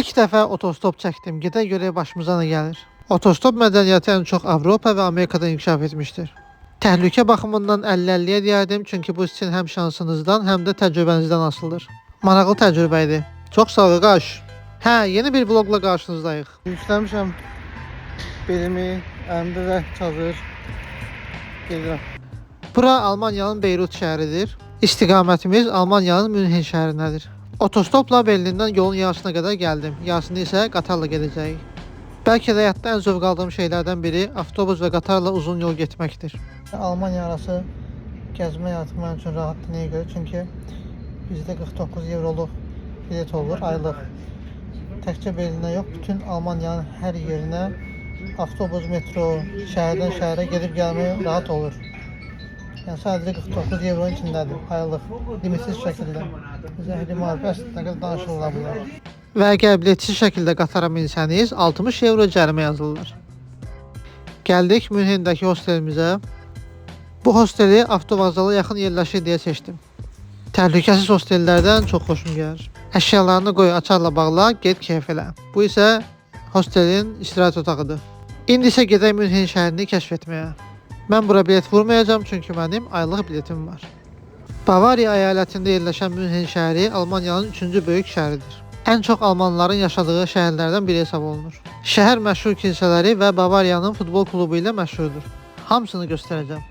İlk dəfə otostop çəkdim. Gedə görək başımıza nə gəlir. Otostop mədəniyyəti ən çox Avropa və Amerikada inkişaf etmişdir. Təhlükə baxımından 50-50-yə deyərdim, çünki bu sizin həm şansınızdan, həm də təcrübənizdən asılıdır. Maraqlı təcrübə idi. Çox sağ ol qaş. Hə, yeni bir vloqla qarşınızdayıq. Yükləmişəm belimi, əlimdə də çadır. Gedirəm. Bura Almaniyanın Beyrut şəhəridir. İstiqamətimiz Almaniyanın Münhen şəhərindədir. Otostopla Berlindən yolun yarısına qədər gəldim. Yarısını isə qatarla gedəcəyik. Bəlkə də həyatda ən zövq aldığım şeylərdən biri avtobus və qatarla uzun yol getməkdir. Almaniya arası gəzmə həyatı mənim üçün rahatdır. Nəyə görə? Çünki bizdə 49 euroluq bilet olur aylıq. Təkcə Berlinə yox, bütün Almaniyanın hər yerinə avtobus, metro, şəhərdən şəhərə gedib gəlmək rahat olur. Yəni sadəcə 49 euronun içindədir aylıq, limitsiz şəkildə. Zəhri müharibə əslində qədər danışırlar bunlar. Və əgər biletsiz şəkildə qatara minsəniz 60 euro cərimə yazılırlar. Gəldik Münhendəki hostelimizə. Bu hosteli avtovağzala yaxın yerləşir deyə seçdim. Təhlükəsiz hostellərdən çox xoşum gəlir. Əşyalarını qoy, açarla bağla, get keyf elə. Bu isə hostelin istirahət otağıdır. İndi isə gedək Münhen şəhərini kəşf etməyə. Mən bura bilet vurmayacağım, çünki mənim aylıq biletim var. Bavariya əyalətində yerləşən Münhen şəhəri Almaniyanın 3-cü böyük şəhəridir. Ən çox almanların yaşadığı şəhərlərdən biri hesab olunur. Şəhər məşhur kilsələri və Bavariyanın futbol klubu ilə məşhurdur. Hamısını göstərəcəm.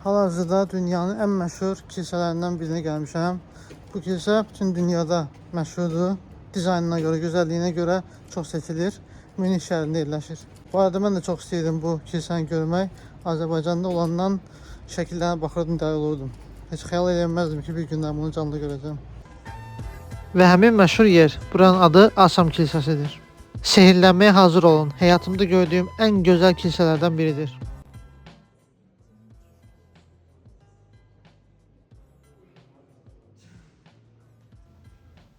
Hal-hazırda dünyanın ən məşhur kilsələrindən birinə gəlmişəm. Bu kilsə bütün dünyada məşhurdur. Dizaynına görə, gözəlliyinə görə çox seçilir. Münhen şəhərində yerləşir. Bu arada mən də çox istəyirdim bu kilsəni görmək. Azərbaycanda olandan şəkillərine baxırdım, dəli olurdum. Heç xəyal edəməzdim ki, bir gündən bunu canlı görəcəm. Və həmin məşhur yer, buranın adı Asam kilsəsidir. Sehirlənməyə hazır olun. Həyatımda gördüyüm ən gözəl kilsələrdən biridir.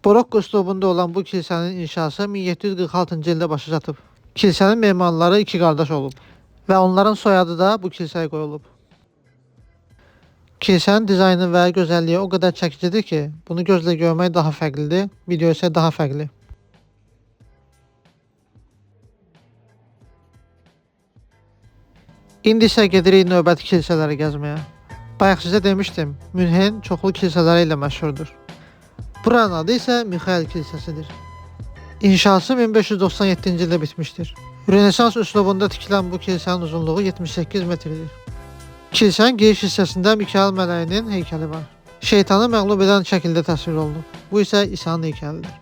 Barokko üslubunda olan bu kilsənin inşası 1746-cı ildə başa çatıb. Kilsənin memarları iki qardaş olub və onların soyadı da bu kilsəyə qoyulub. Kilsənin dizaynı və gözəlliyi o qədər çəkicidir ki, bunu gözlə görmək daha fərqlidir, video isə daha fərqli. İndi isə gedirik növbəti kilsələri gəzməyə. Bayaq sizə demişdim, Münhen çoxlu kilsələri ilə məşhurdur. Buranın adı isə Mixail kilsəsidir. İnşası 1597-ci ildə bitmişdir. Rönesans üslubunda tikilən bu kilsənin uzunluğu 78 metrdir. Kilsənin giriş hissəsində Mikail mələyinin heykəli var. Şeytanı məğlub edən şəkildə təsvir olunub. Bu isə İsa'nın heykəlidir.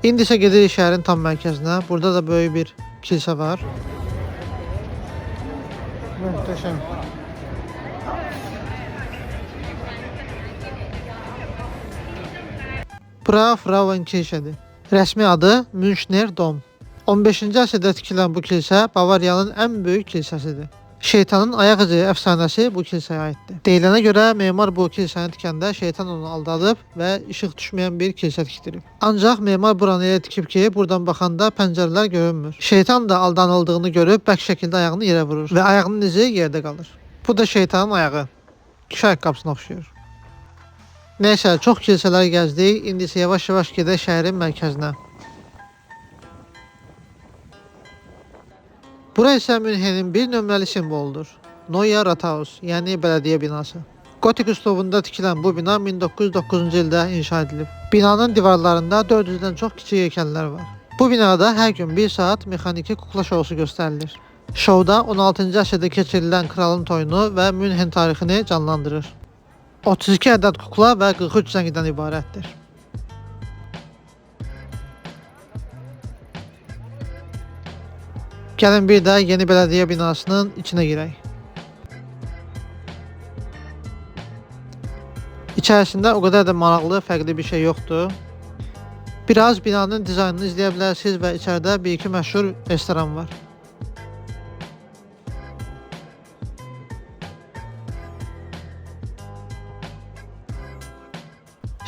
İndi isə gedirik şəhərin tam mərkəzinə. Burada da böyük bir kilsə var. Möhtəşəm. Bura Frauenkirchedir. Rəsmi adı Münchner Dom. 15-ci əsrdə tikilən bu kilsə Bavariyanın ən böyük kilsəsidir. Şeytanın ayaq izi əfsanəsi bu kilsəyə aiddir. Deyilənə görə memar bu kilsəni tikəndə şeytan onu aldadıb və işıq düşməyən bir kilsə tikdirib. Ancaq memar buranı elə tikib ki, buradan baxanda pəncərələr görünmür. Şeytan da aldanıldığını görüb bərk şəkildə ayağını yerə vurur və ayağının izi yerdə qalır. Bu da şeytanın ayağı. Kişi ayaqqabısına oxşuyur. Nəysə, çox kilsələr gəzdik. İndi isə yavaş-yavaş gedək şəhərin mərkəzinə. Bura isə Münhenin bir nömrəli simvoludur. Neue Rathaus, yəni bələdiyyə binası. Gotik üslubunda tikilən bu bina 1909-cu ildə inşa edilib. Binanın divarlarında 400-dən çox kiçik heykəllər var. Bu binada hər gün 1 saat mexaniki kukla şousu göstərilir. Şovda 16-cı əsrdə keçirilən kralın toyunu və Münhen tarixini canlandırır. 32 ədəd kukla və 43 zəngdən ibarətdir. Gəlin bir də yeni bələdiyyə binasının içinə girək. İçərisində o qədər də maraqlı, fərqli bir şey yoxdur. Biraz binanın dizaynını izləyə bilərsiniz və içəridə bir-iki məşhur restoran var.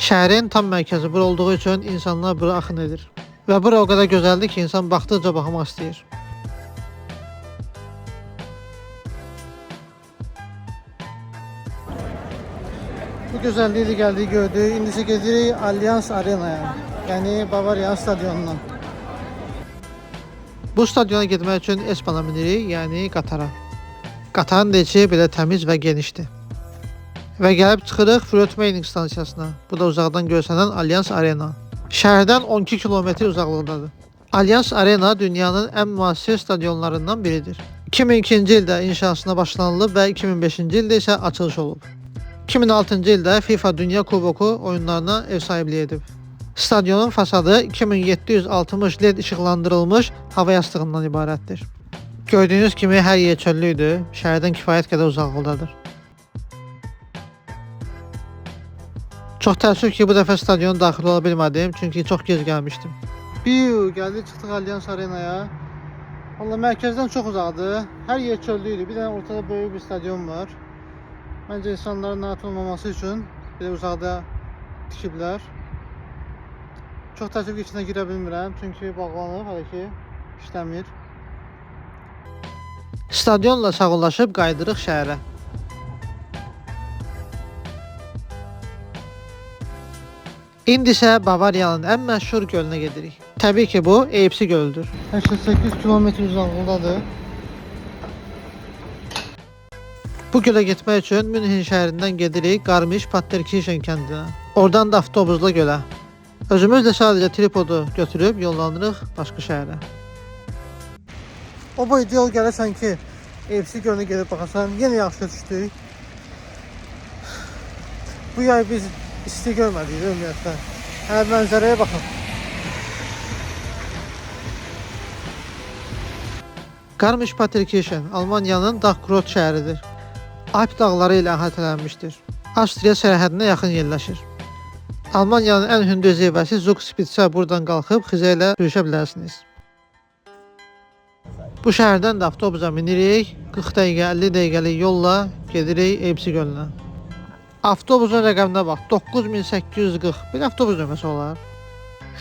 Şəhərin tam mərkəzi bura olduğu üçün insanlar bura axın edir. Və bura o qədər gözəldir ki, insan baxdıqca baxmaq istəyir. Bu gözəlliyi gəldik gördük. İndi isə gedirik Allianz Arenaya. Yəni Bavariya stadionundan. Bu stadiona getmək üçün S-bana minirik, yəni qatara. Qatarın da içi belə təmiz və genişdir. Və gəlib çıxırıq Fruitmaning stansiyasına. Bu da uzaqdan görsənən Allianz Arena. Şəhərdən 12 kilometr uzaqlıqdadır. Allianz Arena dünyanın ən müasir stadionlarından biridir. 2002-ci ildə inşasına başlanılıb və 2005-ci ildə isə açılış olub. 2006-cı ildə FIFA Dünya Kuboku oyunlarına ev sahibliyi edib. Stadionun fasadı 2760 LED işıqlandırılmış hava yastığından ibarətdir. Gördüyünüz kimi hər yer çöllüdür, şəhərdən kifayət qədər uzaqlıqdadır. Çox təəssüf ki, bu dəfə stadiona daxil ola bilmədim, çünki çox gec gəlmişdim. Gəldik, çıxdıq Allianz Arenaya. Valla mərkəzdən çox uzaqdır, hər yer çöllüdür, bir dənə ortada böyük bir stadion var. Məncə insanların narahat olmaması üçün belə uzaqda tikiblər. Çox təəssüf ki, içinə girə bilmirəm, çünki bağlanıb, hələ ki, işləmir. Stadionla sağollaşıb qaydırıq şəhərə. İndi isə Bavariyanın ən məşhur gölünə gedirik. Təbii ki, bu Eibsi gölüdür. 88 kilometr uzaqlıqdadır. Bu gölə getmək üçün Münhen şəhərindən gedirik Garmisch-Partenkirchen kəndinə. Oradan da avtobusla gölə. Özümüz də sadəcə tripodu götürüb yollanırıq başqa şəhərə. O boyda yol gəlirsən ki, Eibsi gölünə gedib baxasan, yenə yaxşı düşdük. Bu yay biz isti görmədik ümumiyyətlə. Hələ mənzərəyə baxın. Garmisch-Partenkirchen Almaniyanın Dachgrot şəhəridir. Alp dağları ilə əhatələnmişdir. Avstriya sərhədinə yaxın yerləşir. Almaniyanın ən hündür zirvəsi Zugspitze buradan qalxıb xizə ilə sürüşə bilərsiniz. Bu şəhərdən də avtobusa minirik, 40 dəqiqə, 50 dəqiqəlik yolla gedirik Eibsi gölünə. Avtobusun rəqəminə bax, 9840, bir avtobus nömrəsi olar.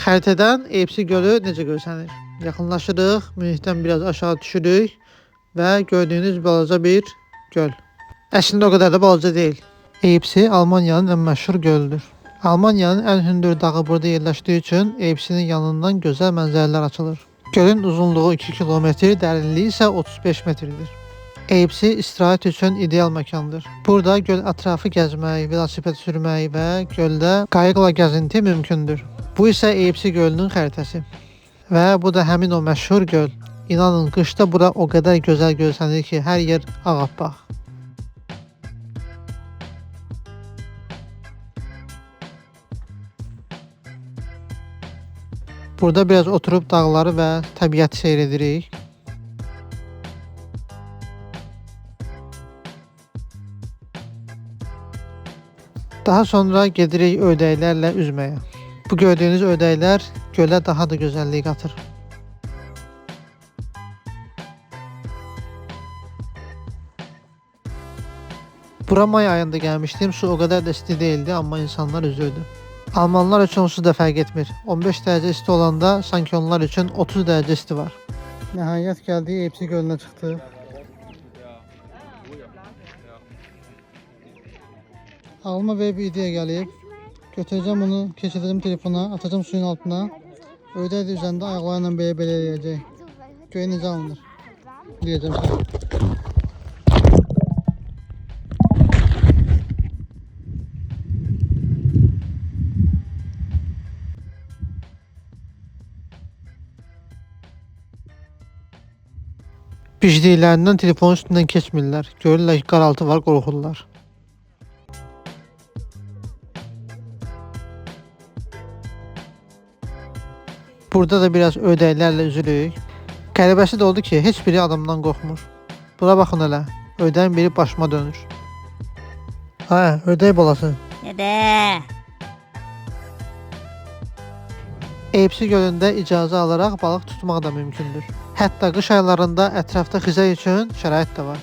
Xəritədən Eibsi gölü necə görsənir? Yaxınlaşırıq, Münihdən biraz aşağı düşürük və gördüyünüz balaca bir göl. Əslində o qədər də balaca deyil. Eibsi Almaniyanın ən məşhur gölüdür. Almaniyanın ən hündür dağı burada yerləşdiyi üçün Eibsinin yanından gözəl mənzərələr açılır. Gölün uzunluğu 2 kilometr, dərinliyi isə 35 metrdir. Eibsi istirahət üçün ideal məkandır. Burada göl ətrafı gəzmək, velosiped sürmək və göldə qayıqla gəzinti mümkündür. Bu isə Eibsi gölünün xəritəsi. Və bu da həmin o məşhur göl. İnanın, qışda bura o qədər gözəl görsənir ki, hər yer ağappaq. Burada biraz oturub dağları və təbiəti seyr edirik. Daha sonra gedirik ördəklərlə üzməyə. Bu gördüyünüz ördəklər gölə daha da gözəllik qatır. Bura may ayında gəlmişdim, su o qədər də isti değildi, amma insanlar üzürdü. Almanlar üçün su da fərq etmir. 15 dərəcə isti olanda sanki onlar üçün 30 dərəcə isti var. Nəhayət gəldik, Eibsi gölünə çıxdıq. Ağlıma belə bir ideya gəlib. Götürəcəm bunu, keçirəcəm telefona, atacağım suyun altına. Ördək də üzərində ayaqlarla belə eləyəcək. Göyə necə alınır? Deyəcəm sana. Bicdiklərindən telefonun üstündən keçmirlər. Görürlər ki, qaraltı var, qorxurlar. Burada da biraz ördəklərlə üzürük. Qəribəsi də oldu ki, heç biri adamdan qorxmur. Buna baxın hələ, ördəyin biri başıma dönür. Hə, ördək balası. Dede. Eibsi gölündə icazə alaraq balıq tutmaq da mümkündür. Hətta qış aylarında ətrafda xizək üçün şərait də var.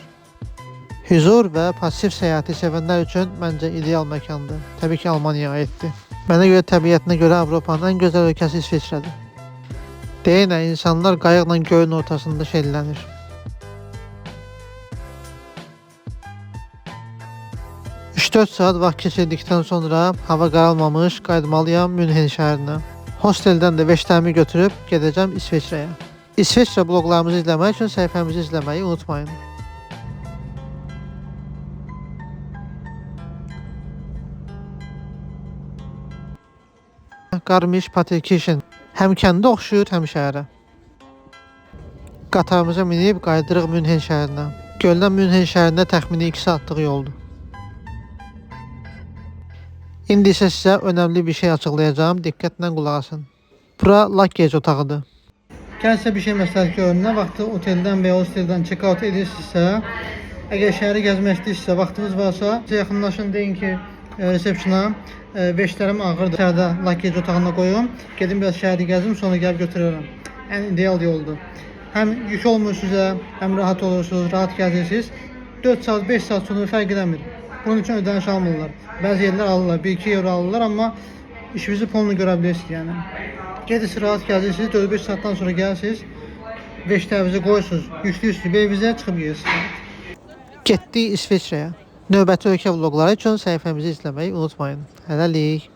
Hüzur və pasiv səyahəti sevənlər üçün məncə ideal məkandır. Təbii ki, Almaniyaya aiddir. Mənə görə təbiətinə görə Avropanın ən gözəl ölkəsi İsveçrədir. Deyinə, insanlar qayıqla gölün ortasında şellənir. Üç 4 saat vaxt keçirdikdən sonra hava qaralmamış qayıtmalıyam Münhen şəhərinə. Hosteldən də veştəmi götürüb gedəcəm İsveçrəyə. İsveçrə bloqlarımızı izləmək üçün səhifəmizi izləməyi unutmayın. Garmisch-Partenkirchen həm kəndə oxşuyur, həm şəhərə. Qatarımıza minib qaydırıq Münhen şəhərinə. Göldən Münhen şəhərinə təxmini 2 saatlıq yoldur. İndi isə sizə önəmli bir şey açıqlayacağım. Diqqətlə qulaq asın. Bura luggage otağıdır. Gəlin sizə bir şey məsləhət görüm. Nə vaxtı oteldən və ya hosteldən check-out edirsinizsə, əgər şəhəri gəzmək istəyirsinizsə, vaxtınız varsa, yaxınlaşın, deyin ki, resepsiyona veşlərim ağırdır. İçəridə luggage otağına qoyun. Gedim biraz şəhəri gəzim, sonra gəlib götürərəm. Ən ideal yoldur. Həm yük olmursunuz, həm rahat olursunuz, rahat gəzirsiniz. 4 saat, 5 saat sonra fərq edəmir. Bunun üçün ödəniş almırlar. Bəzi yerlər alırlar, 1-2 euro alırlar, amma işinizi pulla görə bilirsiniz yəni. Gedirsiniz, rahat gəzirsiniz, 4-5 saatdan sonra gəlirsiniz, veşlərinizi qoyursunuz, yüklüyorsunuz, evizə çıxıb yeyirsiniz. Getdik İsveçrəyə. Növbəti ölkə vloqları üçün səhifəmizi izləməyi unutmayın. Hələlik.